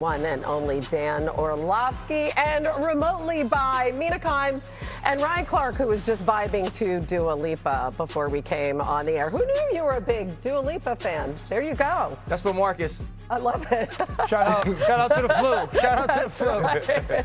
One and only Dan Orlovsky, and remotely by Mina Kimes and Ryan Clark, who was just vibing to Dua Lipa before we came on the air. Who knew you were a big Dua Lipa fan? There you go. That's for Marcus. I love it. Shout out to the flu. Shout out to the flu. Right.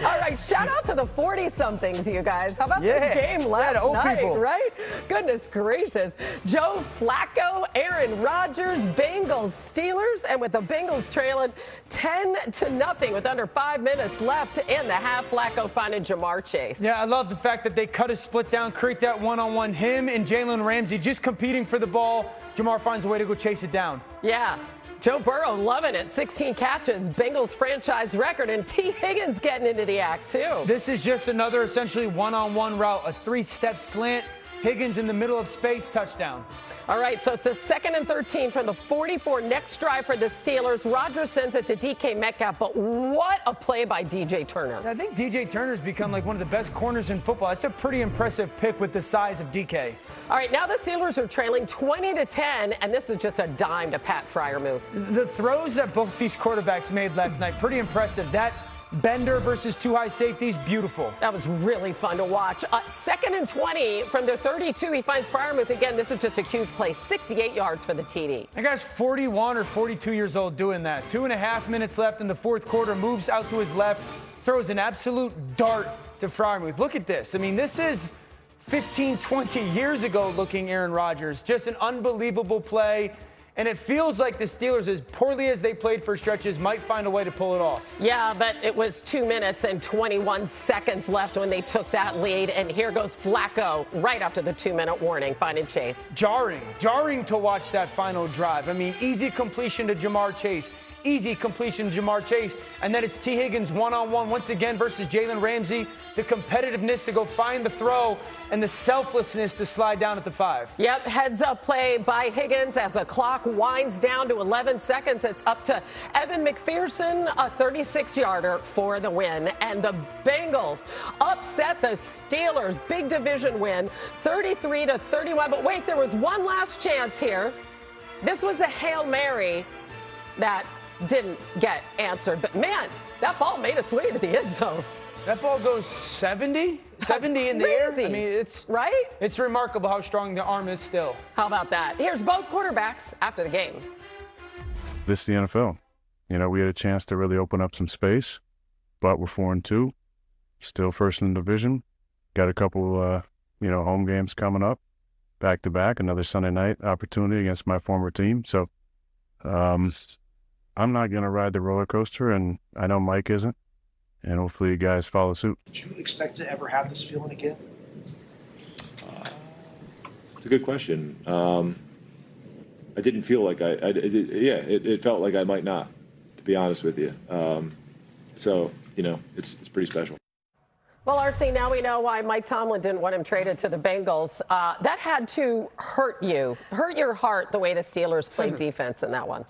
All right, shout out to the 40-somethings, you guys. How about this game last old night, people. right? Goodness gracious. Joe Flacco, Aaron Rodgers, Bengals, Steelers, and with the Bengals trailing 10-0 with under 5 minutes left in the half, Flacco finding Jamar Chase. Yeah, I love the fact that they cut a split down, create that one-on-one. Him and Jalen Ramsey just competing for the ball. Jamar finds a way to go chase it down. Yeah. Joe Burrow loving it. 16 catches, Bengals franchise record, and T. Higgins getting into the act, too. This is just another essentially one-on-one route, a 3-step slant. Higgins in the middle of space, touchdown. All right, so it's a 2nd and 13 from the 44. Next drive for the Steelers. Rodgers sends it to DK Metcalf, but what a play by DJ Turner. I think DJ Turner's become like one of the best corners in football. It's a pretty impressive pick with the size of DK. All right, now the Steelers are trailing 20-10, and this is just a dime to Pat Freiermuth. The throws that both these quarterbacks made last night, pretty impressive. That Bender versus two high safeties, beautiful. That was really fun to watch. 2nd and 20 from their 32. He finds Freiermuth again. This is just a huge play. 68 yards for the TD. That guy's 41 or 42 years old doing that. 2.5 minutes left in the fourth quarter. Moves out to his left. Throws an absolute dart to Freiermuth. Look at this. I mean, this is 15, 20 years ago looking Aaron Rodgers. Just an unbelievable play. And it feels like the Steelers, as poorly as they played for stretches, might find a way to pull it off. Yeah, but it was 2 minutes and 21 seconds left when they took that lead. And here goes Flacco right after the 2-minute warning, finding Chase. Jarring to watch that final drive. I mean, easy completion to Jamar Chase. Easy completion to Jamar Chase. And then it's T. Higgins one-on-one once again versus Jalen Ramsey. The competitiveness to go find the throw and the selflessness to slide down at the 5. Yep, heads-up play by Higgins as the clock winds down to 11 seconds. It's up to Evan McPherson, a 36-yarder for the win. And the Bengals upset the Steelers. Big division win, 33-31. But wait, there was one last chance here. This was the Hail Mary that didn't get answered. But, man, that ball made its way to the end zone. That ball goes 70 in the air. I mean, it's right. It's remarkable how strong the arm is still. How about that? Here's both quarterbacks after the game. This is the NFL. You know, we had a chance to really open up some space, but we're 4-2, still first in the division. Got a couple, home games coming up, back to back. Another Sunday night opportunity against my former team. So, I'm not going to ride the roller coaster, and I know Mike isn't. And hopefully you guys follow suit. Do you expect to ever have this feeling again? It's a good question. I didn't feel like it felt like I might not, to be honest with you. It's pretty special. Well, RC, now we know why Mike Tomlin didn't want him traded to the Bengals. That had to hurt your heart, the way the Steelers played defense in that one.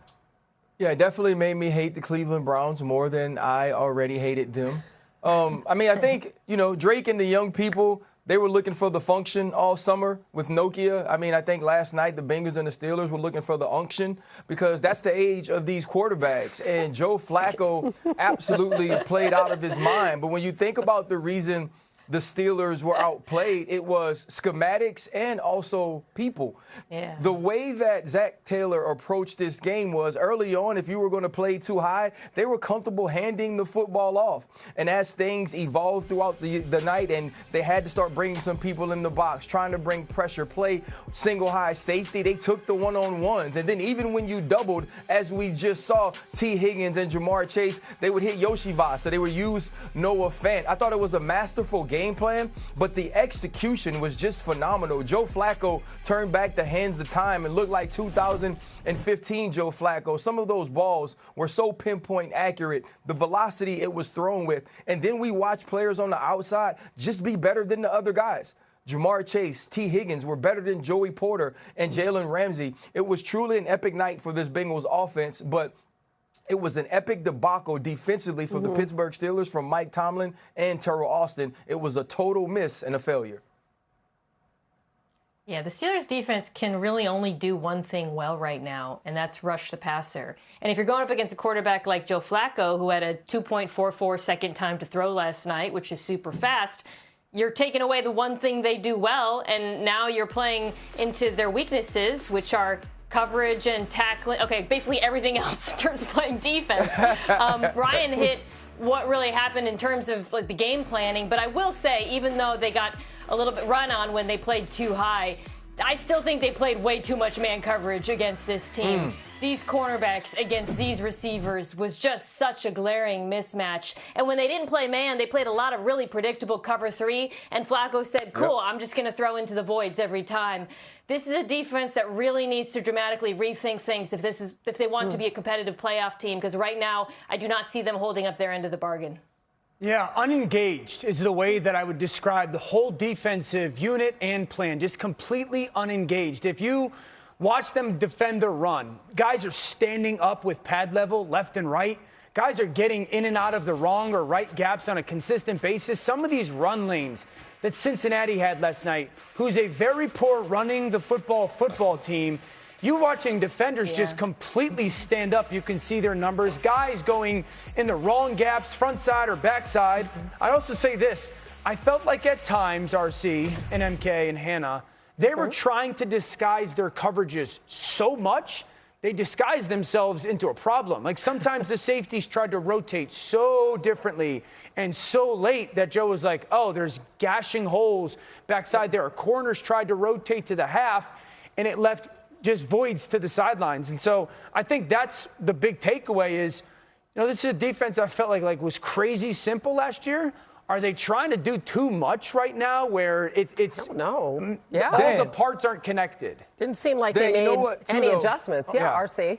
Yeah, it definitely made me hate the Cleveland Browns more than I already hated them. I think, Drake and the young people, they were looking for the function all summer with Nokia. I think last night the Bengals and the Steelers were looking for the unction because that's the age of these quarterbacks. And Joe Flacco absolutely played out of his mind. But when you think about the reason the Steelers were outplayed, it was schematics and also people. Yeah. The way that Zach Taylor approached this game was early on, if you were going to play too high, they were comfortable handing the football off. And as things evolved throughout the night and they had to start bringing some people in the box, trying to bring pressure, play single high safety, they took the one-on-ones. And then even when you doubled, as we just saw T. Higgins and Jamar Chase, they would hit Yoshi Vaz, so they would use Noah Fant. I thought it was a masterful game plan, but the execution was just phenomenal. Joe Flacco turned back the hands of time and looked like 2015 Joe Flacco. Some of those balls were so pinpoint accurate, the velocity it was thrown with. And then we watched players on the outside just be better than the other guys. Jamar Chase, T. Higgins were better than Joey Porter and Jalen Ramsey. It was truly an epic night for this Bengals offense, but it was an epic debacle defensively for the Pittsburgh Steelers from Mike Tomlin and Terrell Austin. It was a total miss and a failure. Yeah, the Steelers defense can really only do one thing well right now, and that's rush the passer. And if you're going up against a quarterback like Joe Flacco, who had a 2.44 second time to throw last night, which is super fast, you're taking away the one thing they do well, and now you're playing into their weaknesses, which are coverage and tackling. Okay, basically everything else in terms of playing defense. Ryan hit what really happened in terms of like the game planning, but I will say, even though they got a little bit run on when they played too high, I still think they played way too much man coverage against this team. These cornerbacks against these receivers was just such a glaring mismatch. And when they didn't play man, they played a lot of really predictable cover 3, and Flacco said, cool, I'm just going to throw into the voids every time. This is a defense that really needs to dramatically rethink things if they want to be a competitive playoff team, because right now I do not see them holding up their end of the bargain. Yeah, unengaged is the way that I would describe the whole defensive unit and plan. Just completely unengaged. If you watch them defend the run, guys are standing up with pad level left and right. Guys are getting in and out of the wrong or right gaps on a consistent basis. Some of these run lanes that Cincinnati had last night, who's a very poor running the football team, you watching defenders just completely stand up. You can see their numbers. Guys going in the wrong gaps, front side or back side. I'd also say this. I felt like at times, RC and MK and Hannah, they were trying to disguise their coverages so much, they disguised themselves into a problem. Like sometimes the safeties tried to rotate so differently and so late that Joe was like, oh, there's gashing holes backside there. Corners tried to rotate to the half, and it left just voids to the sidelines. And so I think that's the big takeaway is, this is a defense I felt like was crazy simple last year. Are they trying to do too much right now where it's no? All the parts aren't connected? Didn't seem like they made any adjustments. RC.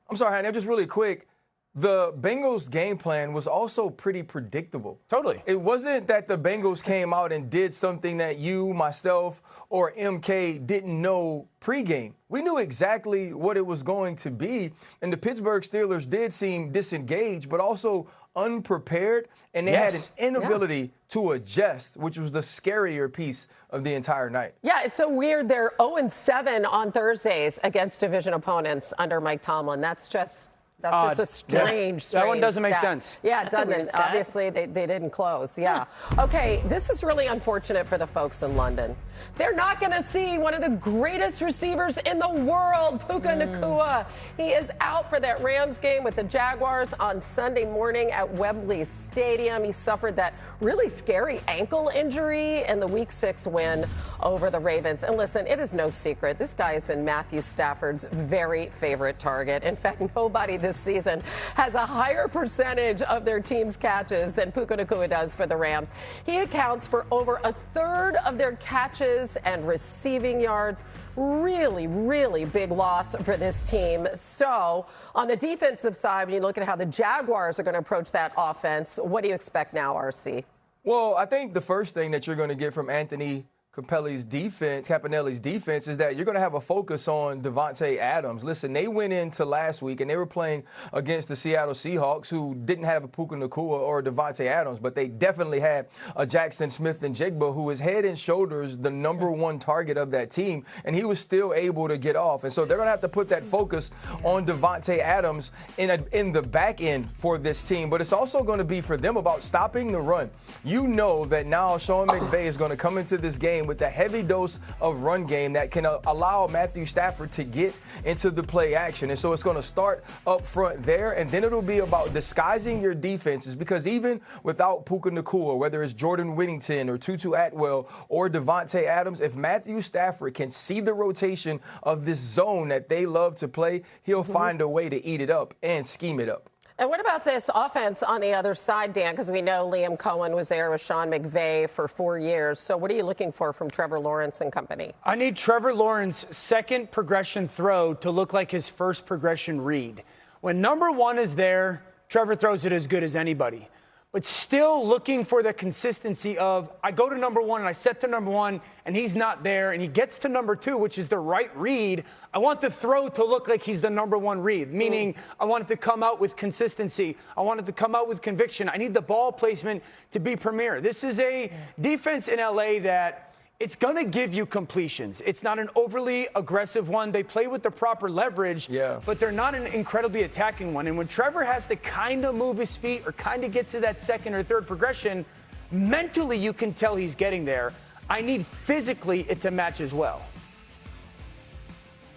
I'm sorry, Hannah, just really quick. The Bengals' game plan was also pretty predictable. Totally. It wasn't that the Bengals came out and did something that you, myself, or MK didn't know pregame. We knew exactly what it was going to be, and the Pittsburgh Steelers did seem disengaged, but also unprepared, and they had an inability to adjust, which was the scarier piece of the entire night. Yeah, it's so weird. They're 0-7 on Thursdays against division opponents under Mike Tomlin. That's just a strange that one doesn't make stat. sense. Yeah, it doesn't. Obviously, they didn't close. Yeah. Okay, this is really unfortunate for the folks in London. They're not going to see one of the greatest receivers in the world, Puka Nacua. He is out for that Rams game with the Jaguars on Sunday morning at Wembley Stadium. He suffered that really scary ankle injury in the Week 6 win over the Ravens. And listen, it is no secret. This guy has been Matthew Stafford's very favorite target. In fact, nobody this season has a higher percentage of their team's catches than Puka Nacua does for the Rams. He accounts for over a third of their catches and receiving yards. Really, really big loss for this team. So on the defensive side, when you look at how the Jaguars are going to approach that offense, what do you expect now, RC? Well, I think the first thing that you're going to get from Anthony Capelli's defense is that you're going to have a focus on Devontae Adams. Listen, they went into last week and they were playing against the Seattle Seahawks, who didn't have a Puka Nacua or a Devontae Adams, but they definitely had a Jackson Smith-Njigba, who is head and shoulders the number one target of that team, and he was still able to get off. And so they're going to have to put that focus on Devontae Adams in the back end for this team. But it's also going to be for them about stopping the run. You know that now Sean McVay is going to come into this game with a heavy dose of run game that can allow Matthew Stafford to get into the play action. And so it's going to start up front there, and then it'll be about disguising your defenses, because even without Puka Nacua, whether it's Jordan Whittington or Tutu Atwell or Devontae Adams, if Matthew Stafford can see the rotation of this zone that they love to play, he'll find a way to eat it up and scheme it up. And what about this offense on the other side, Dan? Because we know Liam Cohen was there with Sean McVay for 4 years. So what are you looking for from Trevor Lawrence and company? I need Trevor Lawrence's second progression throw to look like his first progression read. When number one is there, Trevor throws it as good as anybody. But still looking for the consistency of, I go to number one and I set to number one and he's not there and he gets to number two, which is the right read. I want the throw to look like he's the number one read, meaning I want it to come out with consistency. I want it to come out with conviction. I need the ball placement to be premier. This is a defense in LA that it's going to give you completions. It's not an overly aggressive one. They play with the proper leverage, but they're not an incredibly attacking one. And when Trevor has to kind of move his feet or kind of get to that second or third progression, mentally you can tell he's getting there. I need physically it to match as well.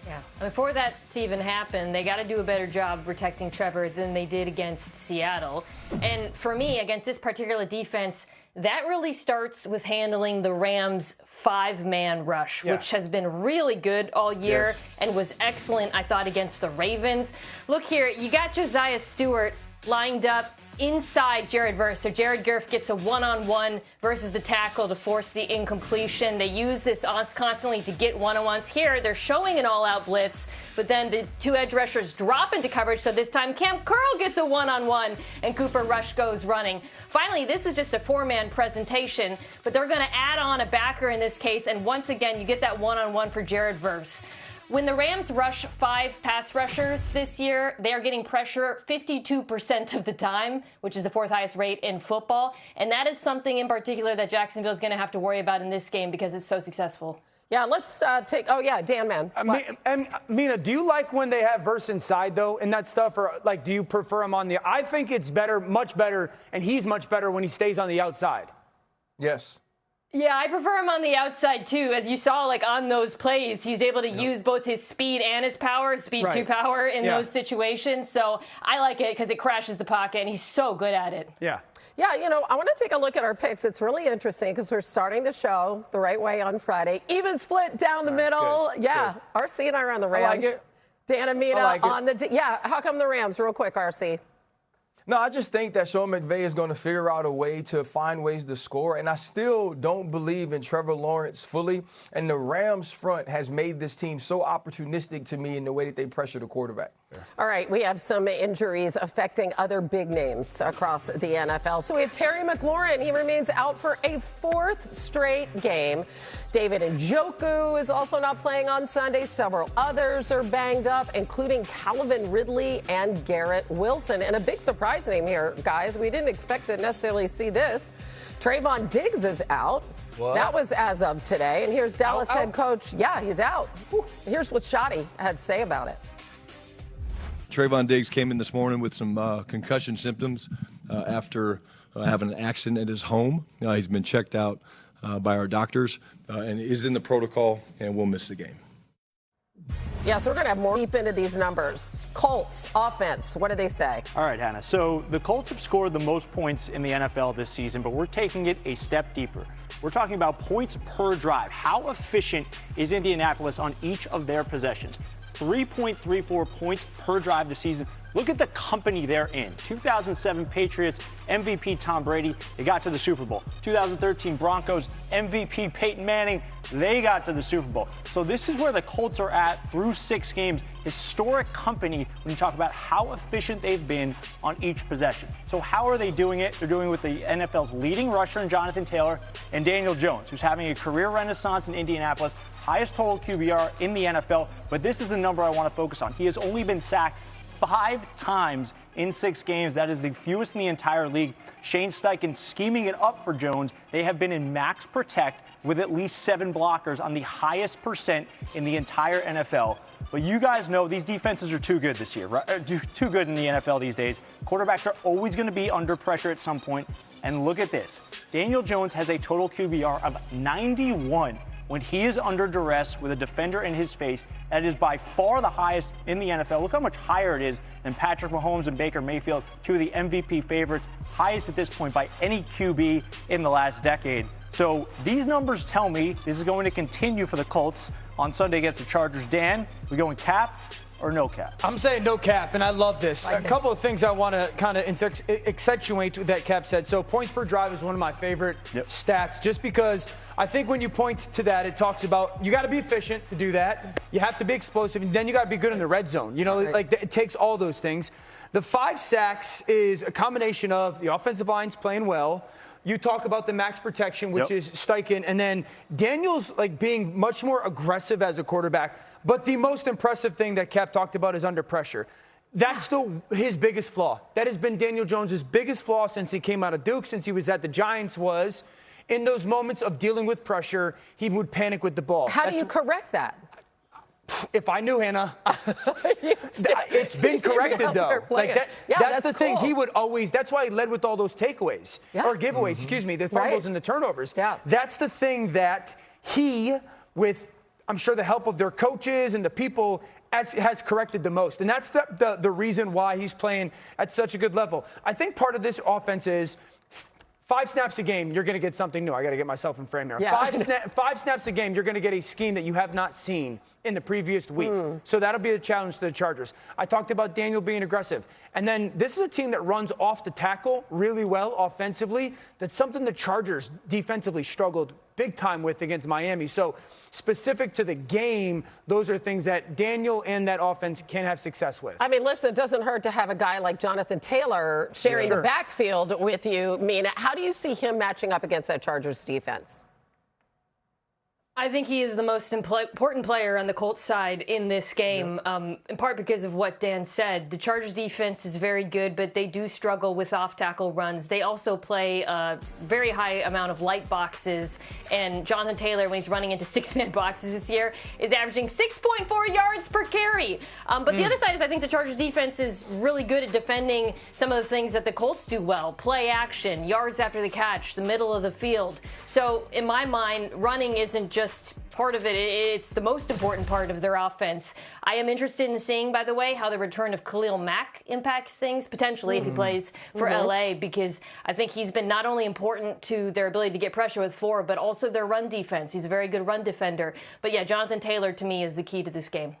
Yeah, and for that to even happen, they got to do a better job protecting Trevor than they did against Seattle. And for me, against this particular defense, that really starts with handling the Rams' 5-man rush, which has been really good all year and was excellent, I thought, against the Ravens. Look here, you got Josiah Stewart lined up inside Jared Verse. So Jared Goff gets a one-on-one versus the tackle to force the incompletion. They use this constantly to get one-on-ones. Here, they're showing an all-out blitz, but then the two edge rushers drop into coverage. So this time, Cam Curl gets a one-on-one, and Cooper Rush goes running. Finally, this is just a 4-man presentation, but they're going to add on a backer in this case, and once again, you get that one-on-one for Jared Verse. When the Rams rush 5 pass rushers this year, they are getting pressure 52% of the time, which is the 4th highest rate in football. And that is something in particular that Jacksonville is going to have to worry about in this game because it's so successful. Yeah, let's take, Dan, man. Mina, do you like when they have Verse inside, though, and that stuff? Or, like, do you prefer him on the – I think it's better, much better, and he's much better when he stays on the outside. Yes. Yeah, I prefer him on the outside, too. As you saw, like, on those plays, he's able to use both his speed and his power, speed to power in those situations. So I like it because it crashes the pocket, and he's so good at it. Yeah. Yeah, I want to take a look at our picks. It's really interesting because we're starting the show the right way on Friday. Even split down the middle. Good. Yeah, Good. RC and I are on the Rams. I like it. Dan and Mina like on the – yeah, how come the Rams? Real quick, RC. No, I just think that Sean McVay is going to figure out a way to find ways to score, and I still don't believe in Trevor Lawrence fully. And the Rams front has made this team so opportunistic to me in the way that they pressure the quarterback. All right, we have some injuries affecting other big names across the NFL. So we have Terry McLaurin. He remains out for a 4th straight game. David Njoku is also not playing on Sunday. Several others are banged up, including Calvin Ridley and Garrett Wilson. And a big surprise name here, guys. We didn't expect to necessarily see this. Trayvon Diggs is out. What? That was as of today. And here's Dallas head coach. Yeah, he's out. Here's what Shoddy had to say about it. Trayvon Diggs came in this morning with some concussion symptoms after having an accident at his home. He's been checked out by our doctors and is in the protocol and will miss the game. Yeah, so we're going to have more deep into these numbers. Colts offense, what do they say? All right, Hannah. So the Colts have scored the most points in the NFL this season, but we're taking it a step deeper. We're talking about points per drive. How efficient is Indianapolis on each of their possessions? 3.34 points per drive this season. Look at the company they're in. 2007 Patriots MVP Tom Brady, they got to the Super Bowl. 2013 Broncos MVP Peyton Manning, they got to the Super Bowl. So this is where the Colts are at through 6 games. Historic company when you talk about how efficient they've been on each possession. So how are they doing it? They're doing it with the NFL's leading rusher in Jonathan Taylor and Daniel Jones, who's having a career renaissance in Indianapolis. Highest total QBR in the NFL, but this is the number I want to focus on. He has only been sacked 5 times in 6 games. That is the fewest in the entire league. Shane Steichen scheming it up for Jones. They have been in max protect with at least 7 blockers on the highest percent in the entire NFL. But you guys know these defenses are too good this year, right? Too good in the NFL these days. Quarterbacks are always going to be under pressure at some point. And look at this. Daniel Jones has a total QBR of 91 when he is under duress with a defender in his face. That is by far the highest in the NFL. Look how much higher it is than Patrick Mahomes and Baker Mayfield, 2 of the MVP favorites, highest at this point by any QB in the last decade. So these numbers tell me this is going to continue for the Colts on Sunday against the Chargers. Dan, we going cap or no cap? I'm saying no cap, and I love this. A couple of things I want to kind of accentuate that Cap said. So points per drive is one of my favorite stats, just because I think when you point to that, it talks about you got to be efficient to do that. You have to be explosive, and then you got to be good in the red zone. You know, like it takes all those things. The 5 sacks is a combination of the offensive line's playing well. You talk about the max protection, which is Steichen, and then Daniel's like being much more aggressive as a quarterback. But the most impressive thing that Cap talked about is under pressure. That's his biggest flaw. That has been Daniel Jones' biggest flaw since he came out of Duke, since he was at the Giants, in those moments of dealing with pressure, he would panic with the ball. How do you correct that? If I knew, Hannah, it's been corrected though. Like that, that's the thing. He would always. That's why he led with all those takeaways or giveaways. Excuse me, the fumbles and the turnovers. Yeah. That's the thing that he, with I'm sure the help of their coaches and the people, has corrected the most. And that's the reason why he's playing at such a good level. I think part of this offense is 5 snaps a game, you're going to get something new. I got to get myself in frame here. Yeah. 5 snaps a game, you're going to get a scheme that you have not seen in the previous week. So that'll be a challenge to the Chargers. I talked about Daniel being aggressive. And then this is a team that runs off the tackle really well offensively. That's something the Chargers defensively struggled big time with against Miami. So specific to the game, those are things that Daniel and that offense can have success with. I mean, listen, it doesn't hurt to have a guy like Jonathan Taylor sharing the backfield with you, Mina. How do you see him matching up against that Chargers defense? I think he is the most important player on the Colts side in this game, in part because of what Dan said. The Chargers defense is very good, but they do struggle with off-tackle runs. They also play a very high amount of light boxes, and Jonathan Taylor, when he's running into 6-man boxes this year, is averaging 6.4 yards per carry. But the other side is I think the Chargers defense is really good at defending some of the things that the Colts do well. Play action, yards after the catch, the middle of the field. So in my mind, running isn't just part of it. It's the most important part of their offense. I am interested in seeing, by the way, how the return of Khalil Mack impacts things, potentially, if he plays for LA, because I think he's been not only important to their ability to get pressure with 4, but also their run defense. He's a very good run defender. But yeah, Jonathan Taylor, to me, is the key to this game.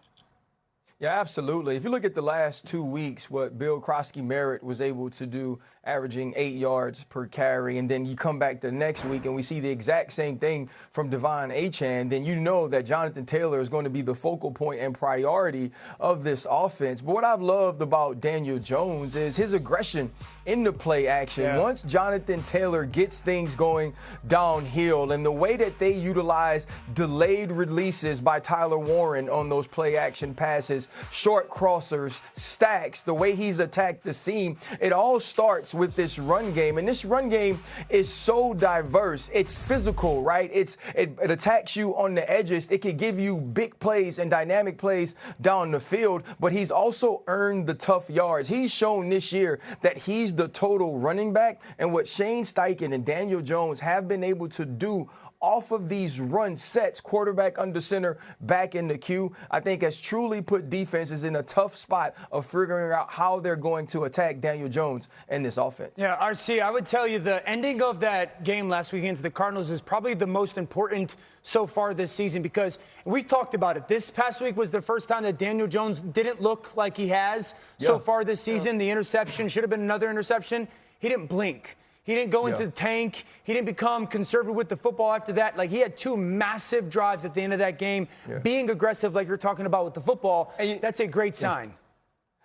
Yeah, absolutely. If you look at the last 2 weeks, what Bill Krosky-Merritt was able to do, averaging 8 yards per carry, and then you come back the next week and we see the exact same thing from Devon Achane, then you know that Jonathan Taylor is going to be the focal point and priority of this offense. But what I've loved about Daniel Jones is his aggression in the play action. Yeah. Once Jonathan Taylor gets things going downhill, and the way that they utilize delayed releases by Tyler Warren on those play action passes, short crossers, stacks, the way he's attacked the seam, it all starts with this run game. And this run game is so diverse. It's physical, right? It attacks you on the edges. It can give you big plays and dynamic plays down the field, but he's also earned the tough yards. He's shown this year that he's the total running back, and what Shane Steichen and Daniel Jones have been able to do off of these run sets, quarterback under center, back in the queue, I think has truly put defenses in a tough spot of figuring out how they're going to attack Daniel Jones and this offense. Yeah, RC, I would tell you the ending of that game last week against the Cardinals is probably the most important so far this season, because we've talked about it. This past week was the first time that Daniel Jones didn't look like he has so far this season. The interception should have been another interception. He didn't blink. He didn't go into the tank. He didn't become conservative with the football after that. Like, he had 2 massive drives at the end of that game. Being aggressive, like you're talking about with the football, that's a great sign.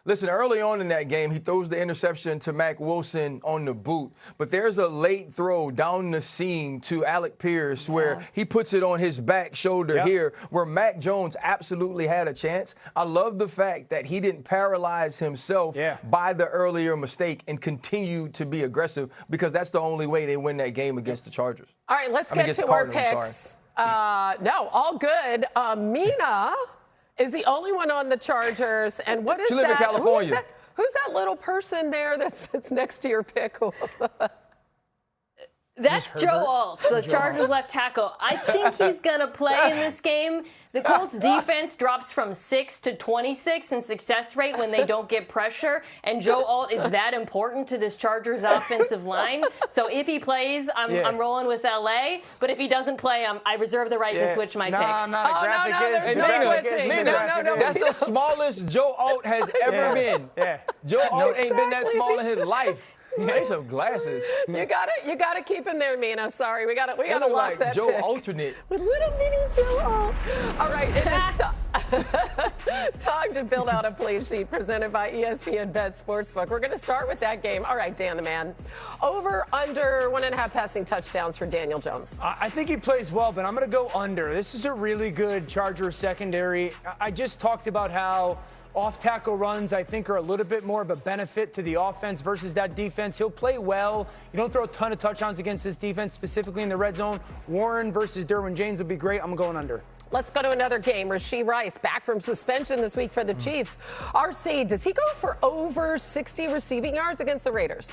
Listen, early on in that game, he throws the interception to Mack Wilson on the boot. But there's a late throw down the seam to Alec Pierce where he puts it on his back shoulder here, where Mac Jones absolutely had a chance. I love the fact that he didn't paralyze himself by the earlier mistake and continue to be aggressive, because that's the only way they win that game against the Chargers. All right, let's get to our picks. No, all good. Mina is the only one on the Chargers. And what is she live in California. Who's that little person there that's next to your pick? That's Joe Alt, the Chargers left tackle. I think he's going to play in this game. The Colts defense drops from 6 to 26 in success rate when they don't get pressure, and Joe Alt is that important to this Chargers offensive line. So if he plays, I'm rolling with LA, but if he doesn't play, I reserve the right to switch my pick. I'm not a graphic. There's no switching. No. That's the smallest Joe Alt has ever been. Joe Alt ain't been that small in his life. They some glasses. You got to keep him there, Mina. Sorry, we got to lock like that Joe pick. Alternate With little mini Joe Alt. All right, it is time to build out a play sheet presented by ESPN Bet Sportsbook. We're going to start with that game. All right, Dan the man. Over, under 1.5 passing touchdowns for Daniel Jones. I think he plays well, but I'm going to go under. This is a really good Chargers secondary. I just talked about how off-tackle runs, I think, are a little bit more of a benefit to the offense versus that defense. He'll play well. You don't throw a ton of touchdowns against this defense, specifically in the red zone. Warren versus Derwin James will be great. I'm going under. Let's go to another game. Rashee Rice back from suspension this week for the Chiefs. RC, does he go for over 60 receiving yards against the Raiders?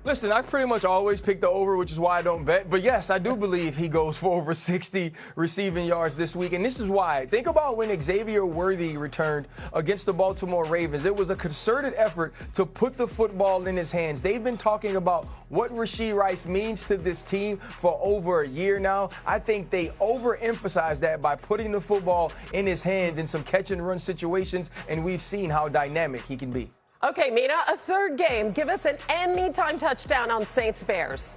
Listen, I pretty much always pick the over, which is why I don't bet. But yes, I do believe he goes for over 60 receiving yards this week. And this is why. Think about when Xavier Worthy returned against the Baltimore Ravens. It was a concerted effort to put the football in his hands. They've been talking about what Rashee Rice means to this team for over a year now. I think they overemphasized that by putting the football in his hands in some catch and run situations. And we've seen how dynamic he can be. Okay, Mina, a third game. Give us an anytime touchdown on Saints-Bears.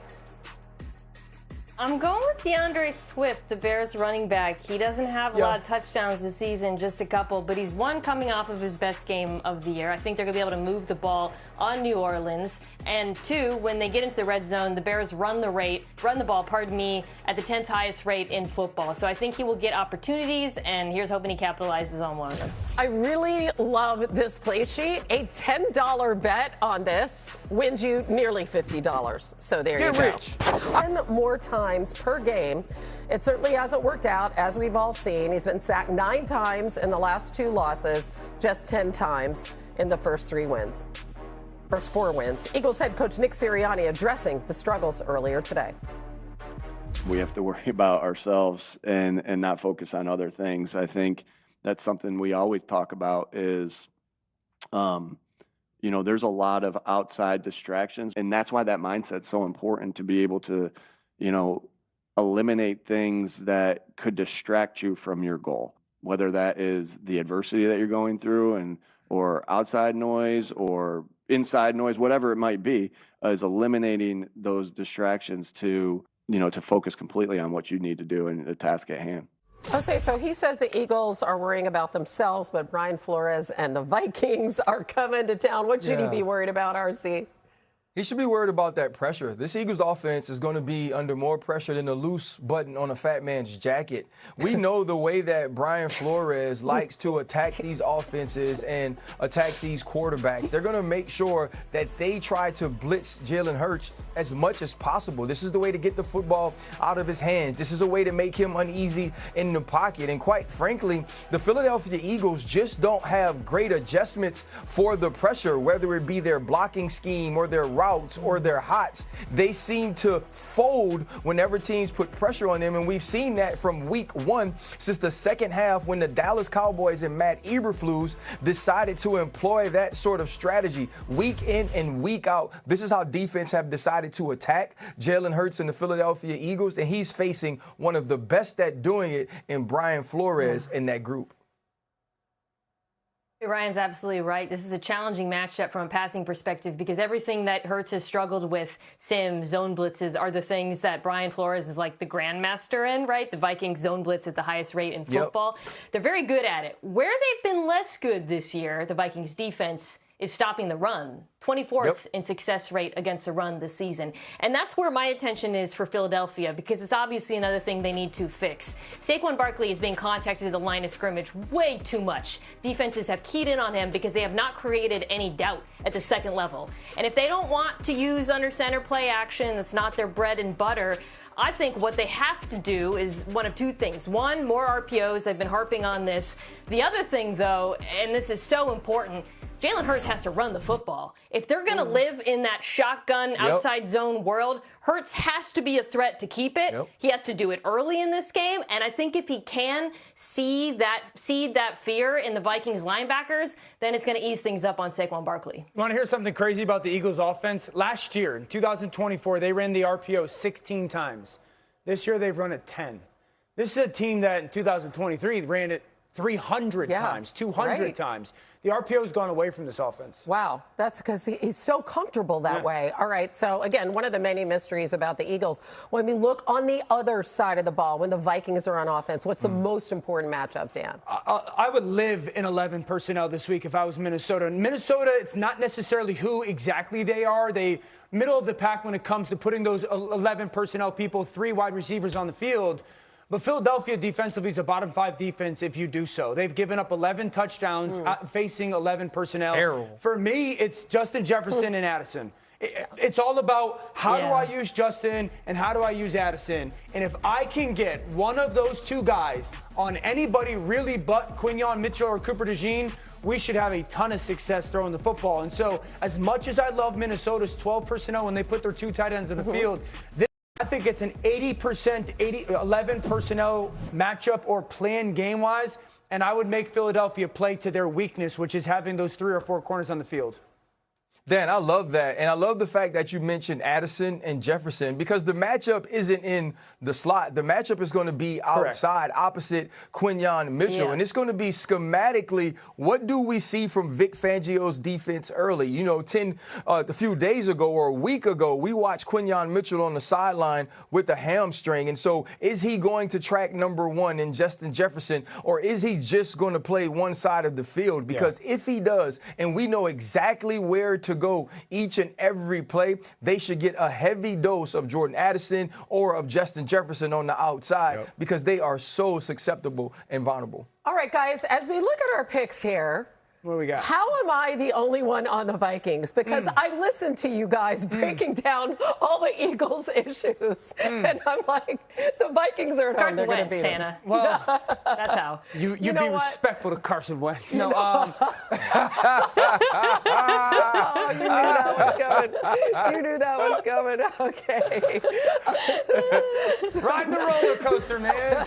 I'm going with DeAndre Swift, the Bears running back. He doesn't have a lot of touchdowns this season, just a couple, but he's one coming off of his best game of the year. I think they're going to be able to move the ball on New Orleans. And two, when they get into the red zone, the Bears run the ball, at the 10th highest rate in football. So I think he will get opportunities, and here's hoping he capitalizes on one of them. I really love this play sheet. A $10 bet on this wins you nearly $50. So there you go. Get rich. 10 more times per game. It certainly hasn't worked out, as we've all seen. He's been sacked 9 times in the last 2 losses, just 10 times in the first 4 wins. Eagles head coach Nick Sirianni addressing the struggles earlier today. We have to worry about ourselves and not focus on other things. I think that's something we always talk about is, there's a lot of outside distractions, and that's why that mindset's so important, to be able to eliminate things that could distract you from your goal, whether that is the adversity that you're going through or outside noise or inside noise, whatever it might be, is eliminating those distractions to focus completely on what you need to do and the task at hand. Okay, so he says the Eagles are worrying about themselves, but Brian Flores and the Vikings are coming to town. What should he be worried about, RC? He should be worried about that pressure. This Eagles offense is going to be under more pressure than a loose button on a fat man's jacket. We know the way that Brian Flores likes to attack these offenses and attack these quarterbacks. They're going to make sure that they try to blitz Jalen Hurts as much as possible. This is the way to get the football out of his hands. This is a way to make him uneasy in the pocket. And quite frankly, the Philadelphia Eagles just don't have great adjustments for the pressure, whether it be their blocking scheme or their routes or their hots. They seem to fold whenever teams put pressure on them, and we've seen that from week 1 since the second half when the Dallas Cowboys and Matt Eberflus decided to employ that sort of strategy week in and week out. This is how defense have decided to attack Jalen Hurts and the Philadelphia Eagles, and he's facing one of the best at doing it in Brian Flores in that group. Ryan's absolutely right. This is a challenging matchup from a passing perspective because everything that Hurts has struggled with, sim, zone blitzes, are the things that Brian Flores is like the grandmaster in, right? The Vikings zone blitz at the highest rate in football. They're very good at it. Where they've been less good this year, the Vikings defense, is stopping the run. 24th in success rate against the run this season. And that's where my attention is for Philadelphia, because it's obviously another thing they need to fix. Saquon Barkley is being contacted at the line of scrimmage way too much. Defenses have keyed in on him because they have not created any doubt at the second level. And if they don't want to use under center play action, that's not their bread and butter, I think what they have to do is one of 2 things. One, more RPOs. I've been harping on this. The other thing, though, and this is so important, Jalen Hurts has to run the football. If they're going to live in that shotgun outside zone world, Hurts has to be a threat to keep it. He has to do it early in this game. And I think if he can seed that fear in the Vikings linebackers, then it's going to ease things up on Saquon Barkley. You want to hear something crazy about the Eagles offense? Last year, in 2024, they ran the RPO 16 times. This year, they've run it 10. This is a team that in 2023 ran it 300 times, 200 times. The RPO has gone away from this offense. Wow, that's because he's so comfortable that way. All right, so again, one of the many mysteries about the Eagles, when we look on the other side of the ball, when the Vikings are on offense, what's the most important matchup, Dan? I would live in 11 personnel this week if I was Minnesota. Minnesota, it's not necessarily who exactly they are. They middle of the pack when it comes to putting those 11 personnel people, 3 wide receivers on the field. But Philadelphia defensively is a bottom 5 defense if you do so. They've given up 11 touchdowns facing 11 personnel. Terrible. For me, it's Justin Jefferson and Addison. It's all about how do I use Justin and how do I use Addison. And if I can get one of those two guys on anybody really but Quinyon Mitchell or Cooper DeJean, we should have a ton of success throwing the football. And so as much as I love Minnesota's 12 personnel when they put their 2 tight ends on the field, I think it's an 80%, 11 personnel matchup or plan game-wise, and I would make Philadelphia play to their weakness, which is having those 3 or 4 corners on the field. Dan, I love that. And I love the fact that you mentioned Addison and Jefferson because the matchup isn't in the slot. The matchup is going to be outside, opposite Quinyon Mitchell. Yeah. And it's going to be schematically, what do we see from Vic Fangio's defense early? You know, a few days ago or a week ago, we watched Quinyon Mitchell on the sideline with a hamstring. And so is he going to track number 1 in Justin Jefferson, or is he just going to play one side of the field? Because if he does, and we know exactly where to go each and every play, they should get a heavy dose of Jordan Addison or of Justin Jefferson on the outside because they are so susceptible and vulnerable. All right, guys, as we look at our picks here, what do we got? How am I the only one on the Vikings? Because I listened to you guys breaking down all the Eagles' issues, and I'm like, the Vikings are at home. They're going to beat Santa. them. Well, that's how. You be respectful to Carson Wentz. No, oh, you knew that was coming. You knew that was coming. Okay. Ride the roller coaster, man.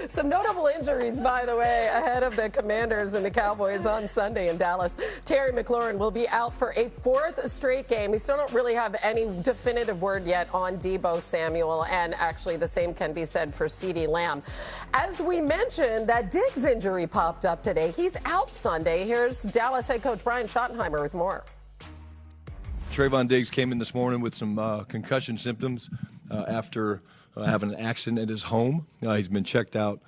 Some notable injuries, by the way, ahead of the Commanders and the Cowboys on Sunday in Dallas. Terry McLaurin will be out for a 4th straight game. We still don't really have any definitive word yet on Deebo Samuel, and actually the same can be said for CeeDee Lamb. As we mentioned, that Diggs injury popped up today. He's out Sunday. Here's Dallas head coach Brian Schottenheimer with more. Trayvon Diggs came in this morning with some concussion symptoms after having an accident at his home. He's been checked out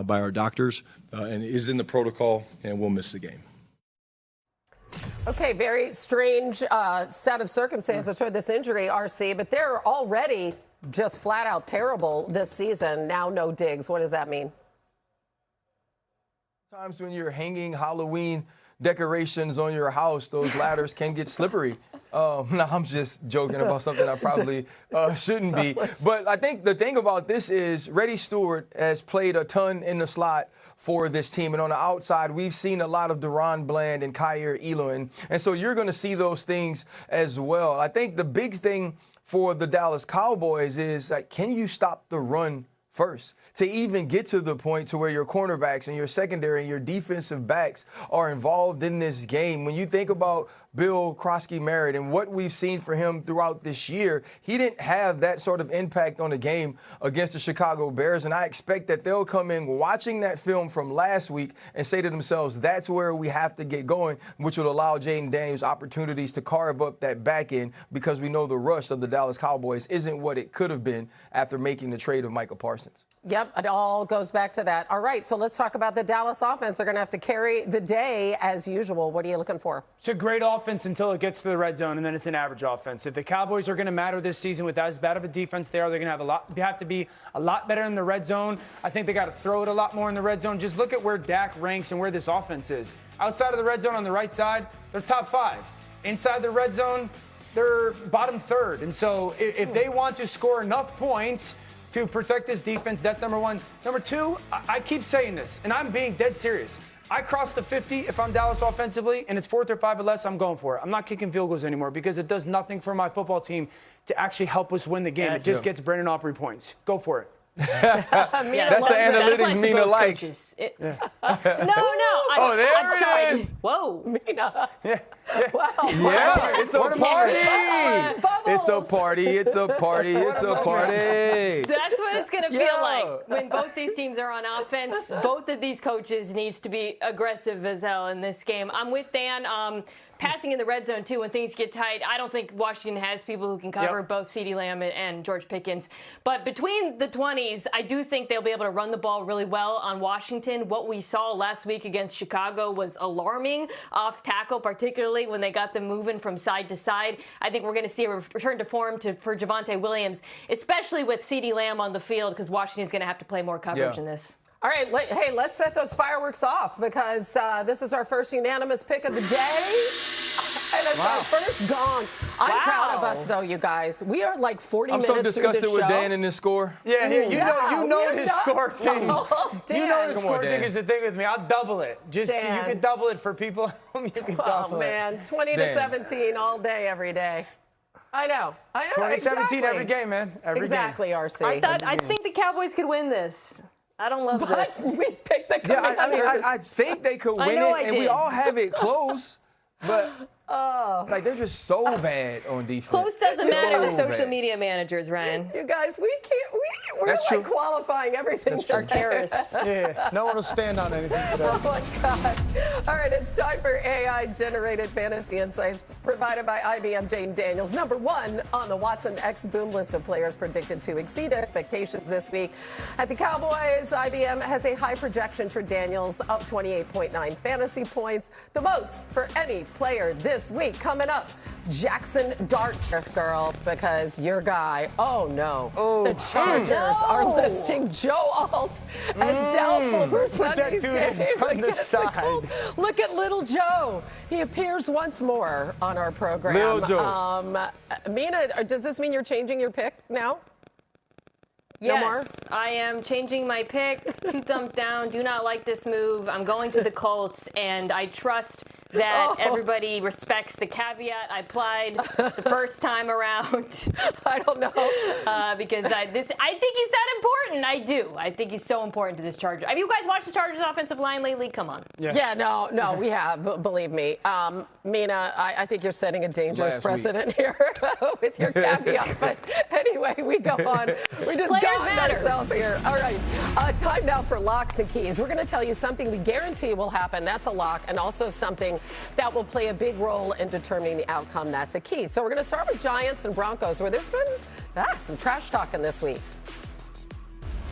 by our doctors and is in the protocol and will miss the game. Okay, very strange set of circumstances for this injury, RC, but they're already just flat out terrible this season. Now no Diggs. What does that mean? Sometimes when you're hanging Halloween decorations on your house, those ladders can get slippery. No, I'm just joking about something I probably shouldn't be. But I think the thing about this is Reddy Stewart has played a ton in the slot for this team. And on the outside, we've seen a lot of Deron Bland and Kyer Elam. And so you're going to see those things as well. I think the big thing for the Dallas Cowboys is, like, can you stop the run first to even get to the point to where your cornerbacks and your secondary and your defensive backs are involved in this game? When you think about Bill Krosky-Merritt and what we've seen for him throughout this year, he didn't have that sort of impact on the game against the Chicago Bears. And I expect that they'll come in watching that film from last week and say to themselves, that's where we have to get going, which will allow Jaden Daniels opportunities to carve up that back end, because we know the rush of the Dallas Cowboys isn't what it could have been after making the trade of Micah Parsons. Yep, it all goes back to that. All right, so let's talk about the Dallas offense. They're going to have to carry the day as usual. What are you looking for? It's a great offense until it gets to the red zone, and then it's an average offense. If the Cowboys are going to matter this season with as bad of a defense they are, they're going to have to be a lot better in the red zone. I think they got to throw it a lot more in the red zone. Just look at where Dak ranks and where this offense is. Outside of the red zone on the right side, they're top 5. Inside the red zone, they're bottom 3rd. And so if they want to score enough points to protect this defense, that's number 1. Number 2, I keep saying this, and I'm being dead serious. I cross the 50 if I'm Dallas offensively, and it's 4th or 5 or less, I'm going for it. I'm not kicking field goals anymore because it does nothing for my football team to actually help us win the game. Yes. It just gets Brandon Aubrey points. Go for it. That's the analytics Mina likes. No. Oh, there it is. Whoa. Mina. Wow. Yeah, it's a party. It's a party. It's a party. It's a party. That's what it's going to feel like when both these teams are on offense. Both of these coaches needs to be aggressive as hell in this game. I'm with Dan. Passing in the red zone, too, when things get tight. I don't think Washington has people who can cover both CeeDee Lamb and George Pickens. But between the 20s, I do think they'll be able to run the ball really well on Washington. What we saw last week against Chicago was alarming off tackle, particularly quickly when they got them moving from side to side. I think we're going to see a return to form for Javonte Williams, especially with CeeDee Lamb on the field, because Washington's going to have to play more coverage in this. All right, hey, let's set those fireworks off because this is our first unanimous pick of the day. And it's our first gong. I'm proud of us, though, you guys. We are like 40 minutes through the show. I'm so disgusted with Dan and his score. Yeah, you know his score thing. You know his score thing is the thing with me. I'll double it. You can double it for people. You can double it. Man, 20 to 17 all day, every day. I know. 2017 every game, man. Every game. RC. I think the Cowboys could win this. I don't love this. We picked the Commanders. Yeah, I think they could win it, and we all have it close. But they're just so bad on defense. Close doesn't matter to social media managers, Ryan. You guys, we're like qualifying everything. Our terrorists. Yeah, no one will stand on anything today. Oh my gosh. All right, it's time for AI-generated fantasy insights provided by IBM Jane Daniels. Number 1 on the Watson X boom list of players predicted to exceed expectations this week. At the Cowboys, IBM has a high projection for Daniels, up 28.9 fantasy points, the most for any player this week. Coming up, Jackson Dart, girl, because your guy, the Chargers are listing Joe Alt as doubtful for Sunday's game against the Colts. Look at little Joe. He appears once more on our program. Little Joe. Mina, does this mean you're changing your pick now? Yes, I am changing my pick. 2 thumbs down. Do not like this move. I'm going to the Colts, and I trust that everybody respects the caveat I applied the first time around. I don't know. Because I think he's that important. I do. I think he's so important to this Charger. Have you guys watched the Chargers offensive line lately? Come on. Yeah, no, we have, believe me. Mina, I think you're setting a dangerous precedent here with your caveat. But anyway, we go on. We just got ourselves here. All right, time now for locks and keys. We're going to tell you something we guarantee will happen. That's a lock, and also something that will play a big role in determining the outcome. That's a key. So we're going to start with Giants and Broncos, where there's been some trash talking this week.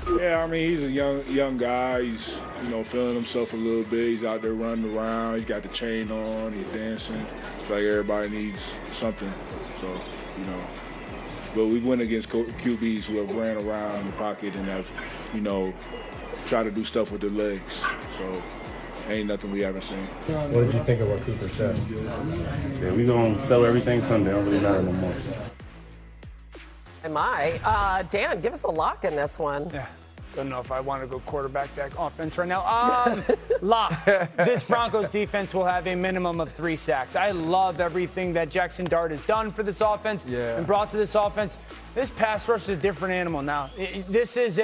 Yeah, I mean, he's a young guy. He's, feeling himself a little bit. He's out there running around. He's got the chain on. He's dancing. It's like everybody needs something. So, but we've went against QBs who have ran around in the pocket and have, tried to do stuff with their legs. So ain't nothing we haven't seen. What did you think of what Cooper said? Yeah, we gonna sell everything Sunday. Don't really matter no more. Dan, give us a lock in this one. Yeah. Don't know if I want to go quarterback offense right now. Lock. This Broncos defense will have a minimum of 3 sacks. I love everything that Jackson Dart has done for this offense and brought to this offense. This pass rush is a different animal now. This is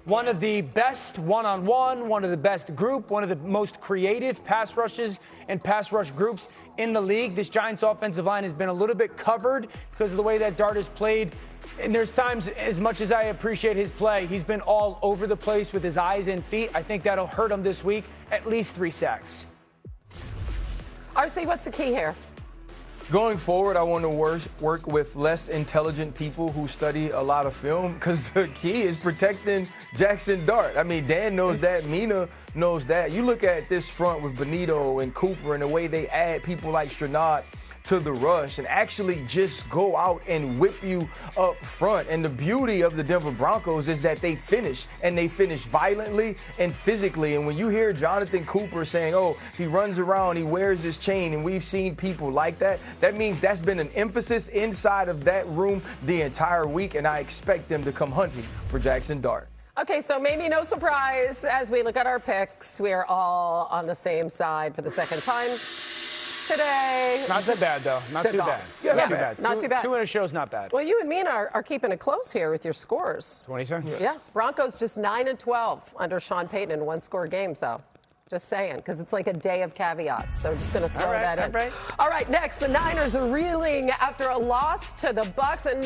one of the best one-on-one, one of the best group, one of the most creative pass rushes and pass rush groups in the league. This Giants offensive line has been a little bit covered because of the way that Dart has played. And there's times, as much as I appreciate his play, he's been all over the place with his eyes and feet. I think that'll hurt him this week. At least 3 sacks. RC, what's the key here? Going forward, I want to work with less intelligent people who study a lot of film because the key is protecting Jackson Dart. I mean, Dan knows that. Mina knows that. You look at this front with Benito and Cooper and the way they add people like Stranad to the rush and actually just go out and whip you up front. And the beauty of the Denver Broncos is that they finish, and they finish violently and physically. And when you hear Jonathan Cooper saying, he runs around, he wears his chain, and we've seen people like that, that means that's been an emphasis inside of that room the entire week, and I expect them to come hunting for Jackson Dart. Okay, so maybe no surprise as we look at our picks. We are all on the same side for the second time today. Not too bad, though. Not too bad. Yeah, not too bad. Not too bad. 2 in a show is not bad. Well, you and Mina are keeping it close here with your scores. 27? Yeah. Broncos just 9-12 under Sean Payton in 1-score games, though. Just saying, because it's like a day of caveats. So we're just going to throw that in. All right, next, the Niners are reeling after a loss to the Bucs. And